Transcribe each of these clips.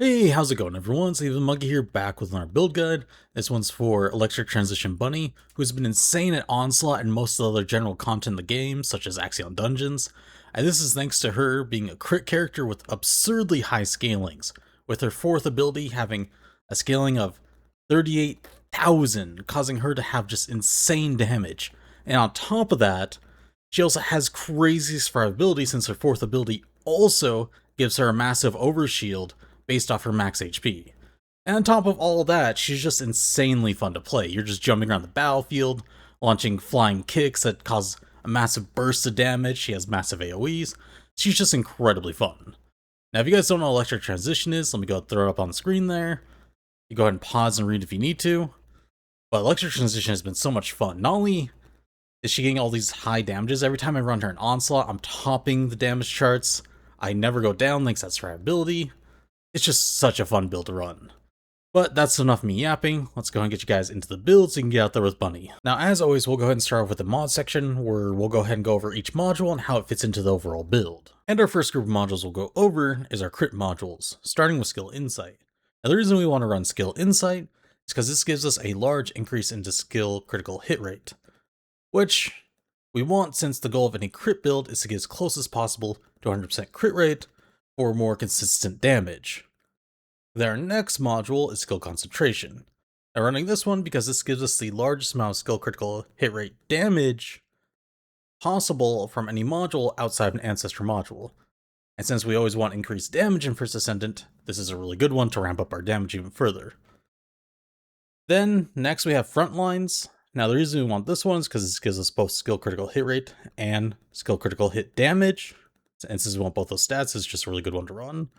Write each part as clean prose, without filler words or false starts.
Hey, how's it going everyone? Steven Monkey here, back with another build guide. This one's for Electric Transition Bunny, who's been insane at Onslaught and most of the other general content in the game, such as Axion Dungeons. And this is thanks to her being a crit character with absurdly high scalings, with her fourth ability having a scaling of 38,000, causing her to have just insane damage. And on top of that, she also has crazy survivability since her fourth ability also gives her a massive overshield based off her max HP. And on top of all that, she's just insanely fun to play. You're just jumping around the battlefield, launching flying kicks that cause a massive burst of damage. She has massive AoEs. She's just incredibly fun. Now, if you guys don't know what Electric Transition is, let me go throw it up on the screen there. You go ahead and pause and read if you need to. But Electric Transition has been so much fun. Not only is she getting all these high damages, every time I run her in Onslaught, I'm topping the damage charts. I never go down thanks to that survivability. It's just such a fun build to run. But that's enough of me yapping. Let's go ahead and get you guys into the build so you can get out there with Bunny. Now, as always, we'll go ahead and start off with the mod section, where we'll go ahead and go over each module and how it fits into the overall build. And our first group of modules we'll go over is our crit modules, starting with Skill Insight. Now, the reason we want to run Skill Insight is because this gives us a large increase into skill critical hit rate, which we want since the goal of any crit build is to get as close as possible to 100% crit rate for more consistent damage. Then our next module is Skill Concentration. I'm running this one because this gives us the largest amount of skill critical hit rate damage possible from any module outside of an Ancestor module. And since we always want increased damage in first Descendant, this is a really good one to ramp up our damage even further. Then next we have Frontlines. Now the reason we want this one is because this gives us both skill critical hit rate and skill critical hit damage. And since we want both those stats, it's just a really good one to run.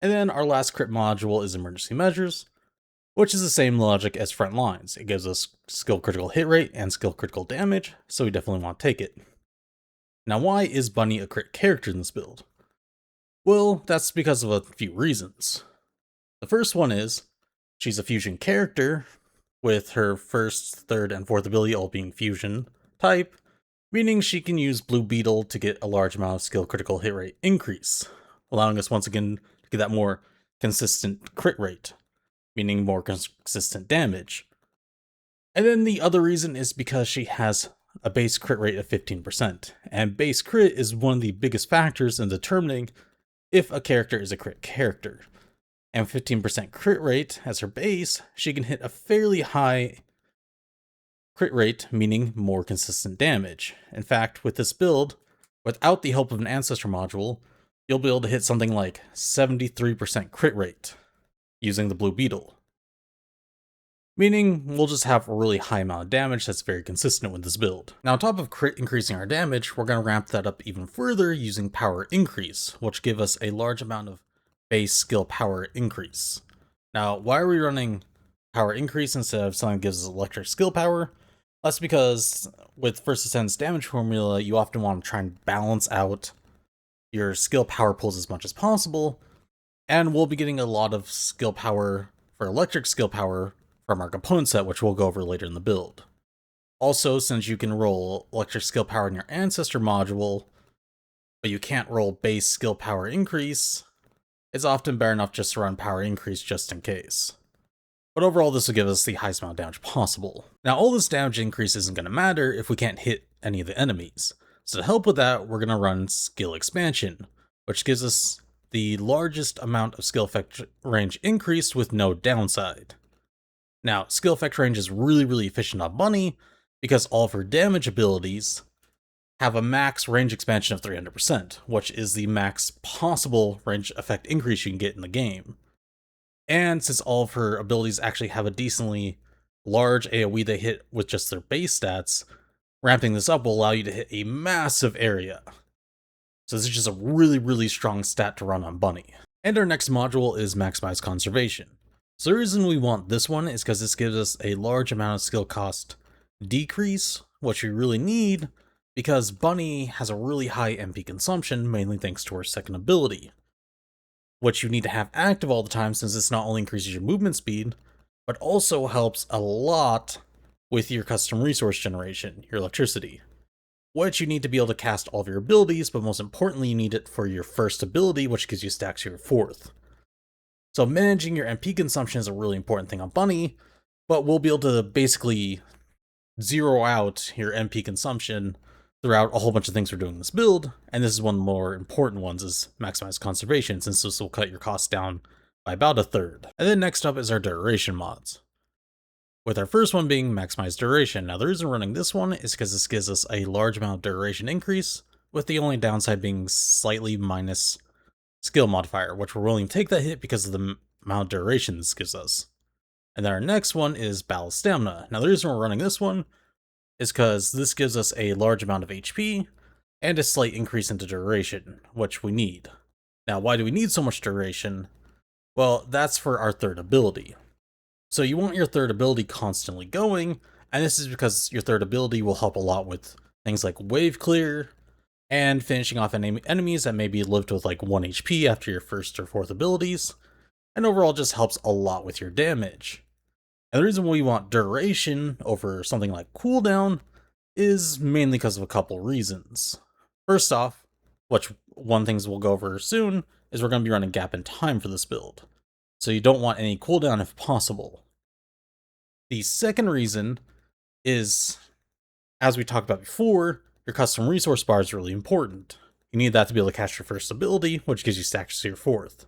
And then our last crit module is Emergency Measures, which is the same logic as Frontlines. It gives us skill critical hit rate and skill critical damage, so we definitely want to take it. Now, why is Bunny a crit character in this build? Well, that's because of a few reasons. The first one is, she's a fusion character, with her first, third, and fourth ability all being fusion type, meaning she can use Blue Beetle to get a large amount of skill critical hit rate increase, allowing us once again to get that more consistent crit rate, meaning more consistent damage. And then the other reason is because she has a base crit rate of 15%, and base crit is one of the biggest factors in determining if a character is a crit character. And 15% crit rate as her base, she can hit a fairly high crit rate, meaning more consistent damage. In fact, with this build, without the help of an Ancestor module, you'll be able to hit something like 73% crit rate using the Blue Beetle. Meaning, we'll just have a really high amount of damage that's very consistent with this build. Now, on top of crit increasing our damage, we're going to ramp that up even further using Power Increase, which give us a large amount of base skill power increase. Now, why are we running Power Increase instead of something that gives us electric skill power? That's because with First Descendant's damage formula, you often want to try and balance out your skill power pulls as much as possible, and we'll be getting a lot of skill power for electric skill power from our component set, which we'll go over later in the build. Also, since you can roll electric skill power in your Ancestor module, but you can't roll base skill power increase, it's often better enough just to run power increase just in case. But overall, this will give us the highest amount of damage possible. Now, all this damage increase isn't going to matter if we can't hit any of the enemies. So to help with that, we're going to run Skill Expansion, which gives us the largest amount of skill effect range increased with no downside. Now, skill effect range is really efficient on Bunny because all of her damage abilities have a max range expansion of 300%, which is the max possible range effect increase you can get in the game. And since all of her abilities actually have a decently large AoE they hit with just their base stats, ramping this up will allow you to hit a massive area. So this is just a really strong stat to run on Bunny. And our next module is Maximize Conservation. So the reason we want this one is because this gives us a large amount of skill cost decrease, which we really need because Bunny has a really high MP consumption, mainly thanks to her second ability, which you need to have active all the time since this not only increases your movement speed, but also helps a lot with your custom resource generation, your electricity, which you need to be able to cast all of your abilities, but most importantly, you need it for your first ability, which gives you stacks to your fourth. So managing your MP consumption is a really important thing on Bunny, but we'll be able to basically zero out your MP consumption throughout a whole bunch of things we're doing in this build, and this is one of the more important ones, is maximize conservation, since this will cut your costs down by about a third. And then next up is our duration mods, with our first one being maximize duration. Now the reason we're running this one is because this gives us a large amount of duration increase, with the only downside being slightly minus skill modifier, which we're willing to take that hit because of the amount of duration this gives us. And then our next one is battle stamina. Now the reason we're running this one is because this gives us a large amount of HP and a slight increase into duration, which we need. Now why do we need so much duration? Well, that's for our third ability. So you want your third ability constantly going, and this is because your third ability will help a lot with things like wave clear, and finishing off enemies that maybe lived with like 1 HP after your first or fourth abilities, and overall just helps a lot with your damage. And the reason we want duration over something like cooldown is mainly because of a couple reasons. First off, which one things we'll go over soon, is we're going to be running gap in time for this build, so you don't want any cooldown if possible. The second reason is, as we talked about before, your custom resource bar is really important. You need that to be able to cast your first ability, which gives you stacks to your fourth.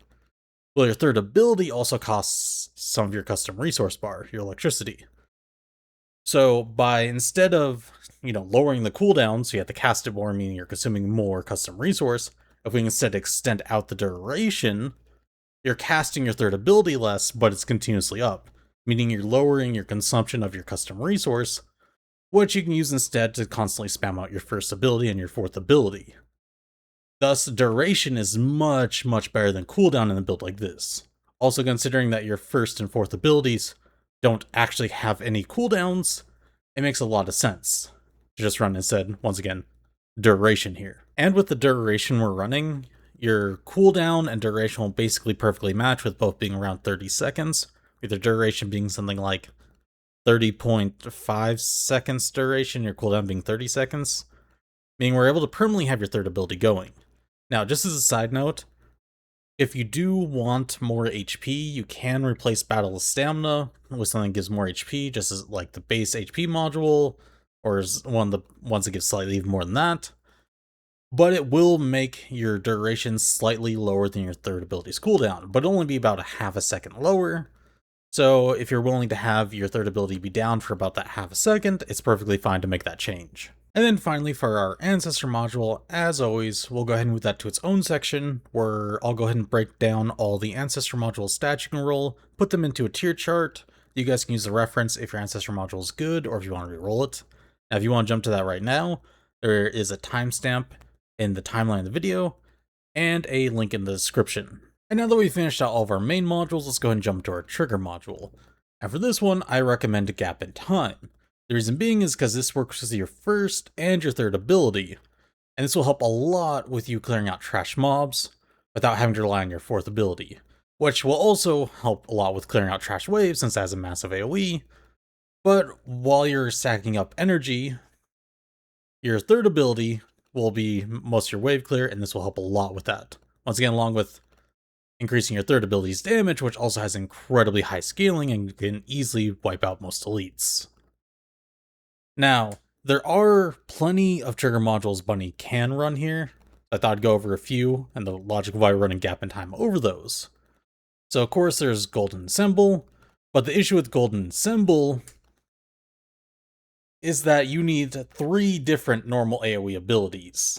Well, your third ability also costs some of your custom resource bar, your electricity. So by, instead of, lowering the cooldown so you have to cast it more, meaning you're consuming more custom resource, if we instead extend out the duration, you're casting your third ability less, but it's continuously up, meaning you're lowering your consumption of your custom resource, which you can use instead to constantly spam out your first ability and your fourth ability. Thus, duration is much, much better than cooldown in a build like this. Also, considering that your first and fourth abilities don't actually have any cooldowns, it makes a lot of sense to just run instead, once again, duration here. And with the duration we're running, your cooldown and duration will basically perfectly match, with both being around 30 seconds, with the duration being something like 30.5 seconds duration, your cooldown being 30 seconds, meaning we're able to permanently have your third ability going. Now, just as a side note, if you do want more HP, you can replace Battle Stamina with something that gives more HP, just as like the base HP module, or one of the ones that gives slightly even more than that. But it will make your duration slightly lower than your third ability's cooldown, but only be about a half a second lower. So if you're willing to have your third ability be down for about that half a second, it's perfectly fine to make that change. And then finally, for our Ancestor module, as always, we'll go ahead and move that to its own section, where I'll go ahead and break down all the Ancestor module stats you can roll, put them into a tier chart. You guys can use the reference if your Ancestor module is good, or if you want to reroll it. Now, if you want to jump to that right now, there is a timestamp in the timeline of the video, and a link in the description. And now that we've finished out all of our main modules, let's go ahead and jump to our trigger module. And for this one, I recommend Gap in Time. The reason being is because this works with your first and your third ability, and this will help a lot with you clearing out trash mobs without having to rely on your fourth ability, which will also help a lot with clearing out trash waves since it has a massive AoE. But while you're stacking up energy, your third ability will be most of your wave clear, and this will help a lot with that. Once again, along with increasing your third ability's damage, which also has incredibly high scaling and can easily wipe out most elites. Now, there are plenty of trigger modules Bunny can run here. I thought I'd go over a few, and the logic of why we're running Gap in Time over those. So of course there's Golden Symbol, but the issue with Golden Symbol is that you need 3 different normal AoE abilities.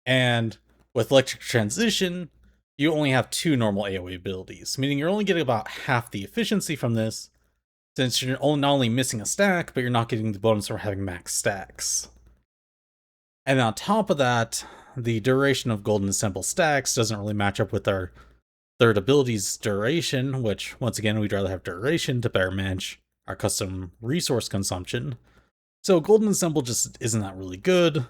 And with Electric Transition, you only have 2 normal AoE abilities, meaning you're only getting about half the efficiency from this, since you're not only missing a stack, but you're not getting the bonus from having max stacks. And on top of that, the duration of Golden Symbol stacks doesn't really match up with our third ability's duration, which, once again, we'd rather have duration to better manage our custom resource consumption. So Golden Symbol just isn't that really good,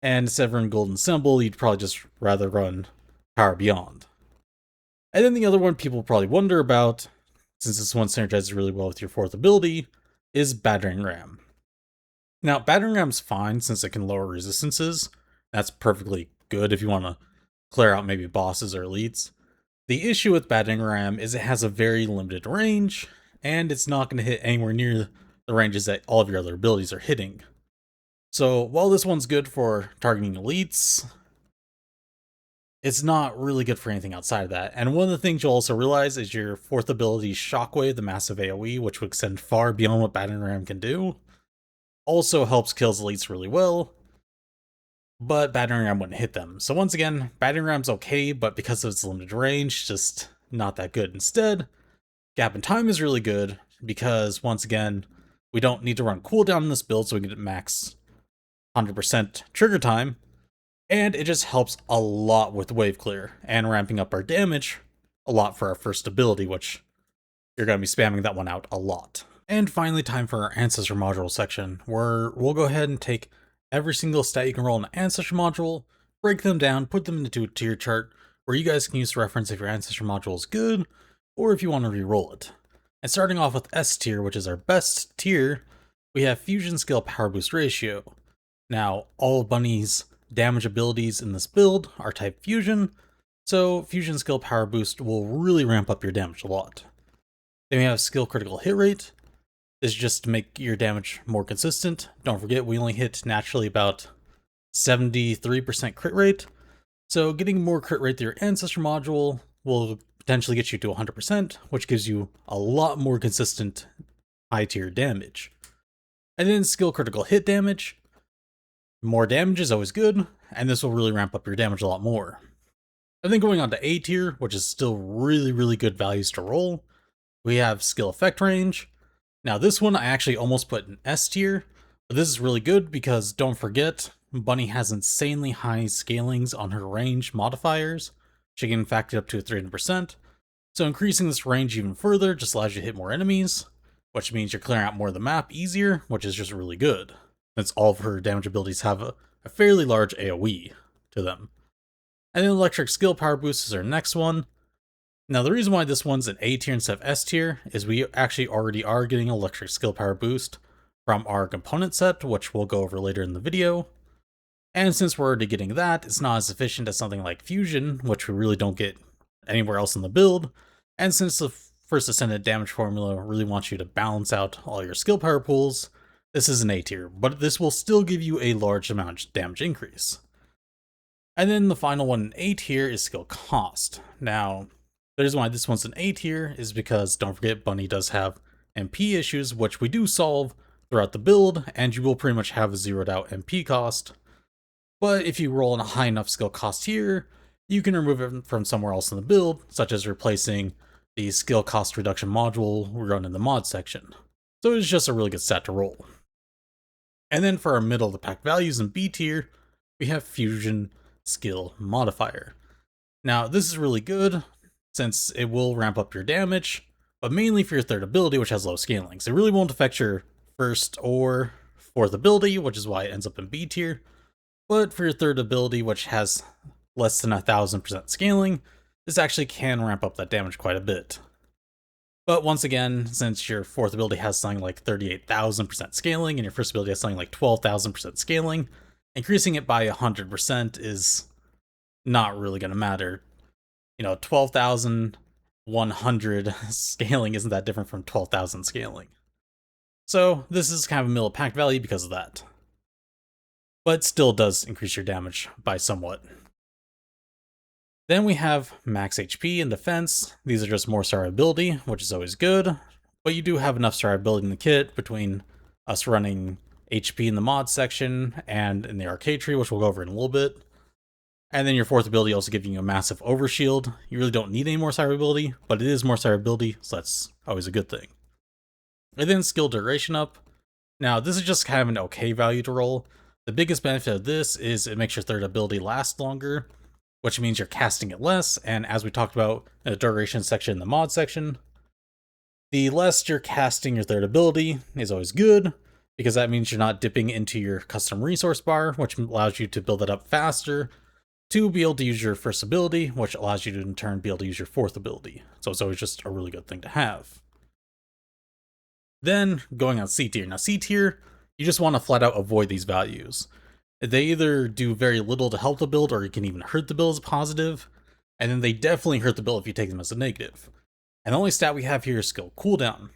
and instead of running Golden Symbol, you'd probably just rather run Power Beyond. And then the other one people probably wonder about, since this one synergizes really well with your fourth ability, is Battering Ram. Now, Battering Ram's fine since it can lower resistances. That's perfectly good if you want to clear out maybe bosses or elites. The issue with Battering Ram is it has a very limited range, and it's not going to hit anywhere near the ranges that all of your other abilities are hitting. So while this one's good for targeting elites, it's not really good for anything outside of that. And one of the things you'll also realize is your fourth ability, Shockwave, the massive AoE, which would extend far beyond what Battering Ram can do, also helps kills elites really well, but Battering Ram wouldn't hit them. So once again, Battering Ram's okay, but because of its limited range, just not that good. Instead, Gap in Time is really good, because once again, we don't need to run cooldown in this build, so we get max 100% trigger time, and it just helps a lot with wave clear, and ramping up our damage a lot for our first ability, which you're going to be spamming that one out a lot. And finally, time for our Ancestor Module section, where we'll go ahead and take every single stat you can roll in an Ancestor Module, break them down, put them into a tier chart, where you guys can use to reference if your Ancestor Module is good, or if you want to re-roll it. And starting off with S tier, which is our best tier, we have Fusion Skill Power Boost Ratio. Now, all of Bunny's damage abilities in this build are type Fusion, so Fusion Skill Power Boost will really ramp up your damage a lot. Then we have Skill Critical Hit Rate. This is just to make your damage more consistent. Don't forget, we only hit naturally about 73% crit rate, so getting more crit rate to your Ancestor Module will potentially get you to 100%, which gives you a lot more consistent high tier damage. And then Skill Critical Hit Damage. More damage is always good, and this will really ramp up your damage a lot more. And then going on to A tier, which is still really good values to roll, we have Skill Effect Range. Now this one I actually almost put in S tier, but this is really good because don't forget, Bunny has insanely high scalings on her range modifiers. She can in fact get up to 300%, so increasing this range even further just allows you to hit more enemies, which means you're clearing out more of the map easier, which is just really good, since all of her damage abilities have a fairly large AoE to them. And then Electric Skill Power Boost is our next one. Now the reason why this one's an A tier instead of S tier is we actually already are getting Electric Skill Power Boost from our component set, which we'll go over later in the video. And since we're already getting that, it's not as efficient as something like Fusion, which we really don't get anywhere else in the build. And since the first Descendant damage formula really wants you to balance out all your skill power pools, this is an A tier, but this will still give you a large amount of damage increase. And then the final one in A tier is Skill Cost. Now, the reason why this one's an A tier is because, don't forget, Bunny does have MP issues, which we do solve throughout the build, and you will pretty much have a zeroed out MP cost. But if you roll in a high enough skill cost here, you can remove it from somewhere else in the build, such as replacing the skill cost reduction module we run in the mod section. So it's just a really good stat to roll. And then for our middle of the pack values in B tier, we have Fusion Skill Modifier. Now this is really good, since it will ramp up your damage, but mainly for your third ability, which has low scalings. It really won't affect your first or fourth ability, which is why it ends up in B tier. But for your third ability, which has less than 1000% scaling, this actually can ramp up that damage quite a bit. But once again, since your fourth ability has something like 38,000% scaling, and your first ability has something like 12,000% scaling, increasing it by 100% is not really going to matter. You know, 12,100 scaling isn't that different from 12,000 scaling. So this is kind of a middle pack value because of that. But still does increase your damage by somewhat. Then we have max HP and defense. These are just more survivability, which is always good, but you do have enough survivability in the kit between us running HP in the mod section and in the Arche Tree, which we'll go over in a little bit. And then your fourth ability also giving you a massive overshield. You really don't need any more survivability, but it is more survivability, so that's always a good thing. And then skill duration up. Now this is just kind of an okay value to roll. The biggest benefit of this is it makes your third ability last longer, which means you're casting it less, and as we talked about in the duration section in the mod section, the less you're casting your third ability is always good, because that means you're not dipping into your custom resource bar, which allows you to build it up faster, to be able to use your first ability, which allows you to in turn be able to use your fourth ability. So it's always just a really good thing to have. Then going on C tier. Now C tier, you just want to flat out avoid these values. They either do very little to help the build, or you can even hurt the build as positive. And then they definitely hurt the build if you take them as a negative. And the only stat we have here is skill cooldown.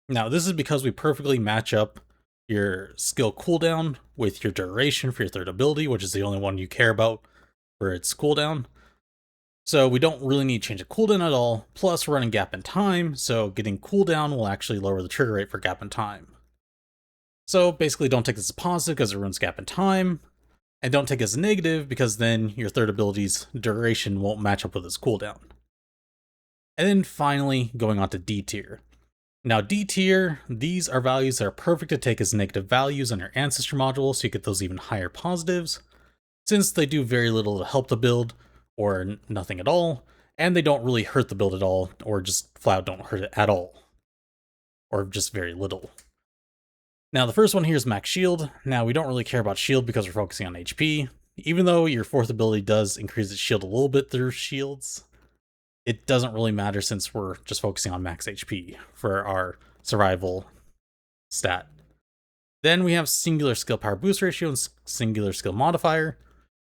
Now, this is because we perfectly match up your skill cooldown with your duration for your third ability, which is the only one you care about for its cooldown. So we don't really need to change the cooldown at all. Plus, we're running gap in time, so getting cooldown will actually lower the trigger rate for gap in time. So basically, don't take this as positive because it ruins gap in time, and don't take it as negative because then your third ability's duration won't match up with its cooldown. And then finally, going on to D tier. Now, D tier, these are values that are perfect to take as negative values on your Ancestor module, so you get those even higher positives, since they do very little to help the build, or nothing at all, and they don't really hurt the build at all, or just flat out don't hurt it at all, or just very little. Now, the first one here is max shield. Now, we don't really care about shield because we're focusing on HP, even though your fourth ability does increase its shield a little bit through shields. It doesn't really matter since we're just focusing on max HP for our survival stat. Then we have singular skill power boost ratio and singular skill modifier.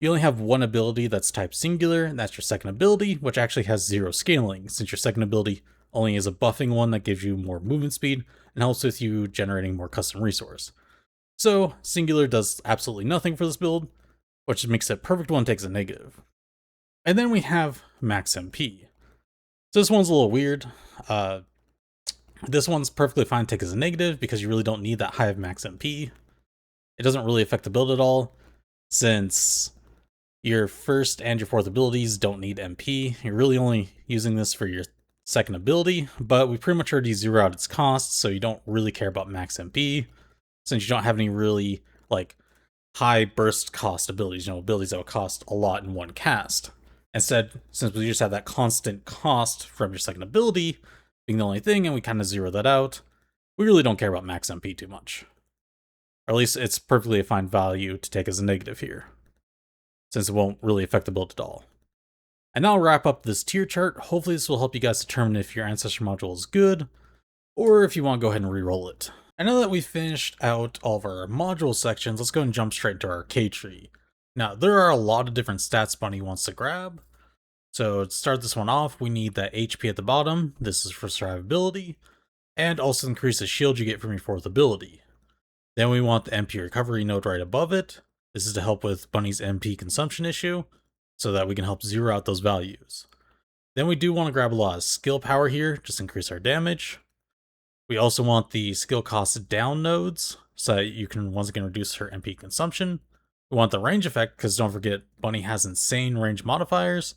You only have one ability that's type singular, and that's your second ability, which actually has 0 scaling, since your second ability only is a buffing one that gives you more movement speed and helps with you generating more custom resource. So singular does absolutely nothing for this build, which makes it a perfect one takes a negative. And then we have max MP. So this one's a little weird. This one's perfectly fine to take as a negative because you really don't need that high of max MP. It doesn't really affect the build at all, since your first and your fourth abilities don't need MP. You're really only using this for your second ability, but we pretty much already zero out its costs, so you don't really care about max MP, since you don't have any really like high burst cost abilities, abilities that will cost a lot in one cast. Instead, since we just have that constant cost from your second ability being the only thing, and we kind of zero that out, we really don't care about max MP too much. Or at least it's perfectly a fine value to take as a negative here, since it won't really affect the build at all. And now I'll wrap up this tier chart. Hopefully this will help you guys determine if your Ancestor module is good, or if you want to go ahead and re-roll it. And now that we've finished out all of our module sections, let's go and jump straight into our Arche Tree. Now, there are a lot of different stats Bunny wants to grab. So to start this one off, we need that HP at the bottom. This is for survivability, and also increase the shield you get from your fourth ability. Then we want the MP recovery node right above it. This is to help with Bunny's MP consumption issue, so that we can help zero out those values. Then we do want to grab a lot of skill power here, just increase our damage. We also want the skill cost down nodes, so that you can once again reduce her MP consumption. We want the range effect, because don't forget, Bunny has insane range modifiers,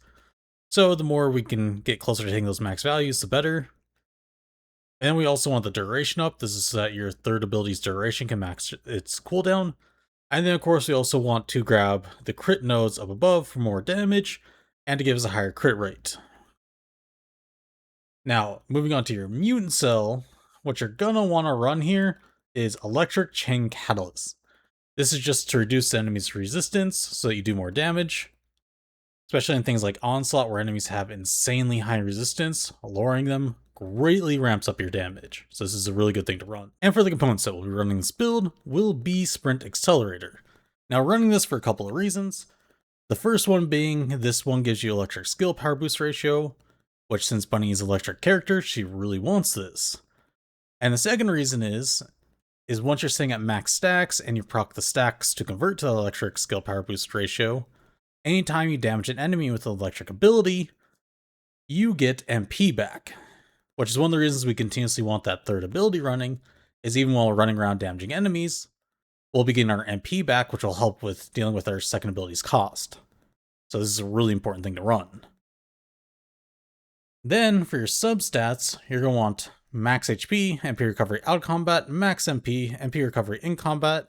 so the more we can get closer to hitting those max values, the better. And we also want the duration up. This is so that your third ability's duration can max its cooldown. And then of course we also want to grab the crit nodes up above for more damage, and to give us a higher crit rate. Now, moving on to your Mutant Cell, what you're gonna want to run here is Electric Chain Catalyst. This is just to reduce the enemy's resistance so that you do more damage, especially in things like Onslaught where enemies have insanely high resistance. Lowering them greatly ramps up your damage, so this is a really good thing to run. And for the components that we'll be running this build will be Sprint Accelerator. Now, running this for a couple of reasons. The first one being, this one gives you electric skill power boost ratio, which since Bunny is an electric character, she really wants this. And the second reason is once you're sitting at max stacks and you proc the stacks to convert to the electric skill power boost ratio, anytime you damage an enemy with an electric ability, you get MP back. Which is one of the reasons we continuously want that third ability running, is even while we're running around damaging enemies, we'll be getting our MP back, which will help with dealing with our second ability's cost. So this is a really important thing to run. Then for your substats, you're going to want max HP, MP recovery out of combat, max MP, MP recovery in combat,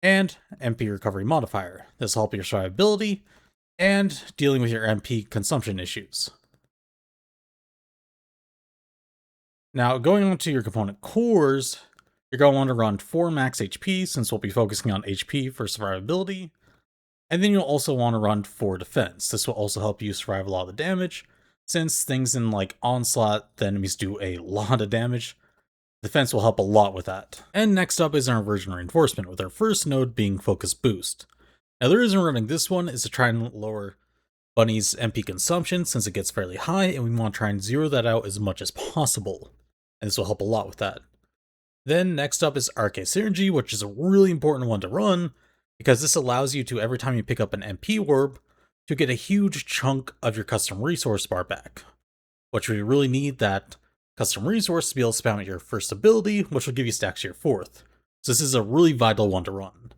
and MP recovery modifier. This will help your survivability and dealing with your MP consumption issues. Now, going on to your component cores, you're going to want to run 4 max HP, since we'll be focusing on HP for survivability. And then you'll also want to run 4 defense. This will also help you survive a lot of the damage, since things in like Onslaught, the enemies do a lot of damage. Defense will help a lot with that. And next up is our Inversion Reinforcement, with our first node being Focus Boost. Now, the reason we're running this one is to try and lower Bunny's MP consumption, since it gets fairly high, and we want to try and zero that out as much as possible. And this will help a lot with that. Then next up is Arche Synergy, which is a really important one to run, because this allows you to, every time you pick up an MP orb, to get a huge chunk of your custom resource bar back. Which we really need that custom resource to be able to spam at your first ability, which will give you stacks to your fourth. So this is a really vital one to run.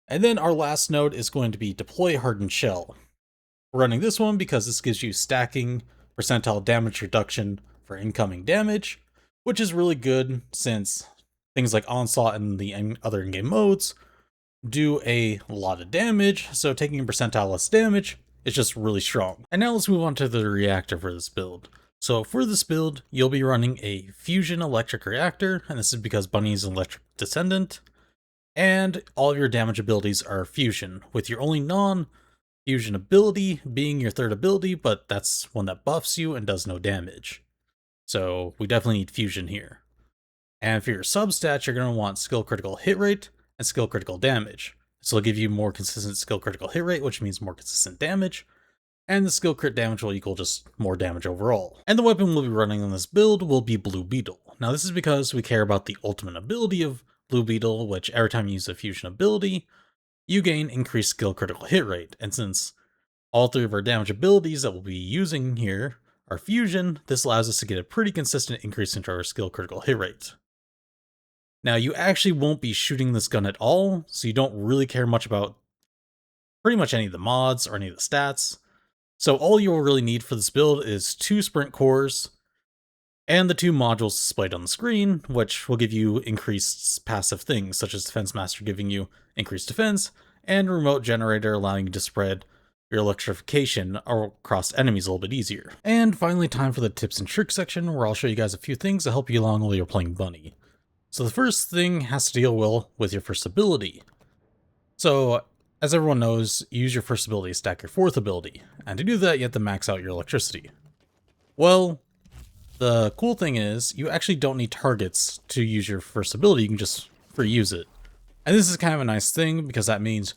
And then our last node is going to be Deploy Hardened Shell. We're running this one because this gives you stacking percentile damage reduction for incoming damage, which is really good since things like Onslaught and the other in-game modes do a lot of damage, so taking a percentile less damage is just really strong. And now let's move on to the reactor for this build. So for this build, you'll be running a fusion electric reactor, and this is because Bunny's an electric descendant, and all of your damage abilities are fusion, with your only non-fusion ability being your third ability, but that's one that buffs you and does no damage. So we definitely need fusion here. And for your substats, you're going to want skill critical hit rate and skill critical damage. So it'll give you more consistent skill critical hit rate, which means more consistent damage, and the skill crit damage will equal just more damage overall. And the weapon we'll be running on this build will be Blue Beetle. Now this is because we care about the ultimate ability of Blue Beetle, which every time you use a fusion ability, you gain increased skill critical hit rate. And since all three of our damage abilities that we'll be using here are fusion, this allows us to get a pretty consistent increase into our skill critical hit rate. Now you actually won't be shooting this gun at all, so you don't really care much about pretty much any of the mods or any of the stats. So all you'll really need for this build is 2 sprint cores and the 2 modules displayed on the screen, which will give you increased passive things, such as Defense Master giving you increased defense, and Remote Generator allowing you to spread your electrification across enemies a little bit easier. And finally, time for the tips and tricks section, where I'll show you guys a few things to help you along while you're playing Bunny. So the first thing has to deal well with your first ability. So, as everyone knows, use your first ability to stack your fourth ability, and to do that you have to max out your electricity. Well, the cool thing is, you actually don't need targets to use your first ability, you can just free use it. And this is kind of a nice thing, because that means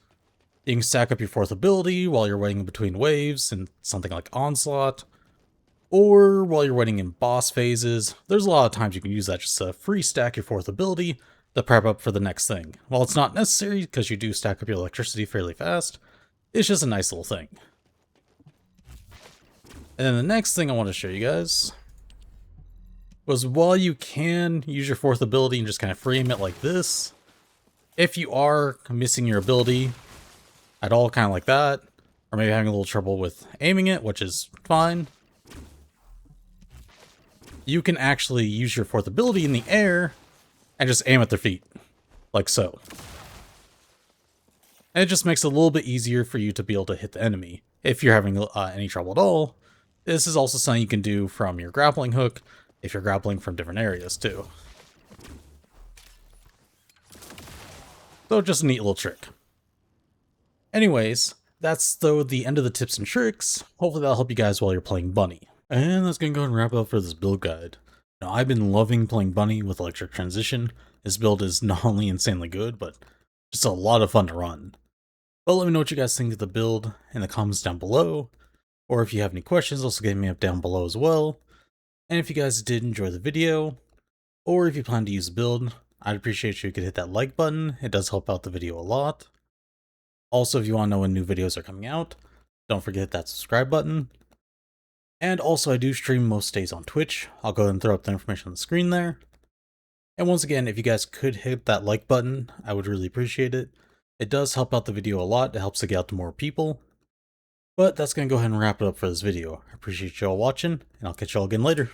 you can stack up your fourth ability while you're waiting between waves in something like Onslaught, or while you're waiting in boss phases. There's a lot of times you can use that just to free stack your fourth ability to prep up for the next thing. While it's not necessary because you do stack up your electricity fairly fast, it's just a nice little thing. And then the next thing I want to show you guys was, while you can use your fourth ability and just kind of frame it like this, if you are missing your ability at all, kind of like that, or maybe having a little trouble with aiming it, which is fine, you can actually use your fourth ability in the air and just aim at their feet, like so. And it just makes it a little bit easier for you to be able to hit the enemy if you're having any trouble at all. This is also something you can do from your grappling hook if you're grappling from different areas too. So just a neat little trick. Anyways, that's though the end of the tips and tricks. Hopefully that'll help you guys while you're playing Bunny. And that's going to go and wrap up for this build guide. Now, I've been loving playing Bunny with Electric Transition. This build is not only insanely good, but just a lot of fun to run. But let me know what you guys think of the build in the comments down below. Or if you have any questions, also get me up down below as well. And if you guys did enjoy the video, or if you plan to use the build, I'd appreciate if you could hit that like button. It does help out the video a lot. Also, if you want to know when new videos are coming out, don't forget that subscribe button. And also, I do stream most days on Twitch. I'll go ahead and throw up the information on the screen there. And once again, if you guys could hit that like button, I would really appreciate it. It does help out the video a lot. It helps to get out to more people. But that's going to go ahead and wrap it up for this video. I appreciate you all watching, and I'll catch you all again later.